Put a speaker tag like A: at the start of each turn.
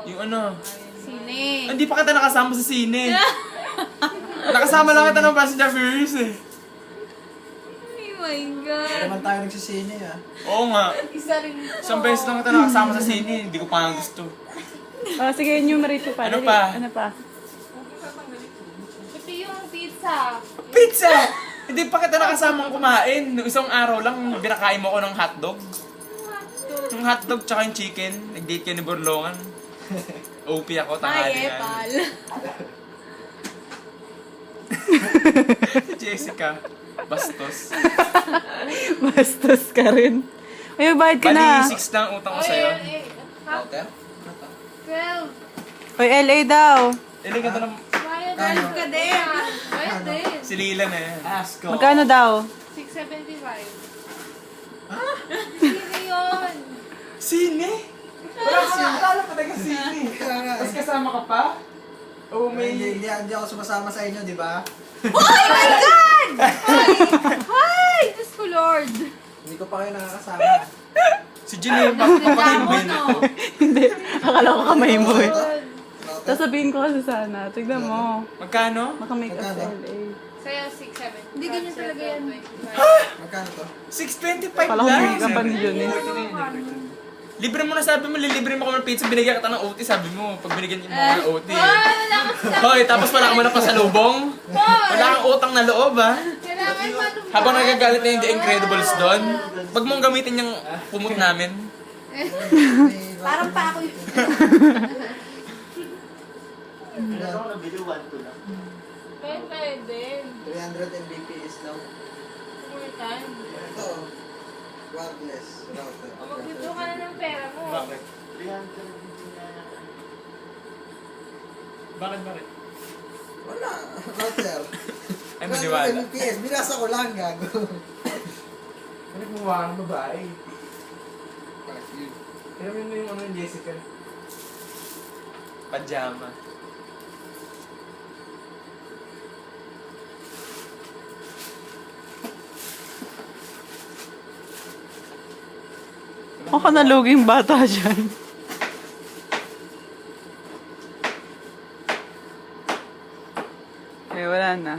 A: Yung ano?
B: Sine.
A: Hindi pa kita nakasama sa sine. Nakasama lang kita ng Passenger Furious eh.
B: Oh my God.
C: Naman tayo nagsisine ah.
A: Oo nga.
B: Isa rin po.
A: Isang beses lang kita nakasama sa sine. Hindi ko pa nga gusto.
D: Sige, enumerate ko pa.
A: Ano
D: Dali.
A: pa?
D: Ano pa?
B: Ito yung pizza.
A: Pizza! Hindi pa kita nakasamang kumain. Nung isang araw lang, binakain mo ko ng hotdog. Yung hotdog tsaka yung chicken. Nag-date kayo ni Borlongan. OP ako, tanghali na.
B: Pal.
A: Si Jessica. Bastos.
D: Bastos ka rin. Ay, bayad ka na.
A: Bali, 6 na ang utang ko sa'yo.
C: Outer?
B: 12.
D: Oy, LA daw.
A: Ilig ka na
B: Bayad ka din. Bayad din.
A: si Lila na yan.
C: Ask ko.
D: Magkano daw?
B: 675. Sino yun?
A: Sine? Wala ka na akala pa taga-sine. Tapos kasama ka pa? Oo,
C: Hindi,
A: may...
C: hindi ako sumasama sa inyo, di ba?
B: Ay! Diyos ko, Lord.
C: Hindi ko pa kayo nakakasama.
A: Si Jenny, papatay mo ba yun?
D: Hindi. Akala ko kamay mo eh.
C: Outer?
D: Sasabihin ko kasi sana. Tignan mo.
A: Magkano?
D: Makamake up sa
C: Magkano?
D: LA.
B: Sa'yo, 675. Hindi ganyan talaga yan.
C: Magkano to?
A: 625
D: Pala
A: lang.
D: humingi ka pa ni Jun eh.
A: Libre mo na sabi mo, lilibre mo ko ng pizza, binigyan kita ng OT, sabi mo, pag binigyan mo ng OT. Hoy, tapos wala ka mo na pasalubong. Wala kang utang na loob, ha?
B: Kailangan pa
A: Habang nagagalit na yung The Incredibles doon, wag mong gamitin yung pumot namin.
B: Parang pa ako yun. Pwede.
C: 300 Mbps daw.
B: More time.
C: Ito. Wireless router.
B: O mag-withdraw ka na ng pera mo.
A: Bakit? Bakit?
C: Wala. Router.
A: Ay, maniwala.
C: 300 Mbps. Binasa ko lang, gago.
A: Ano gumawa ka ng babae? Kailan mo yung ano yung Jessica? Pajama.
D: Ako naluging bata dyan. Eh, wala na.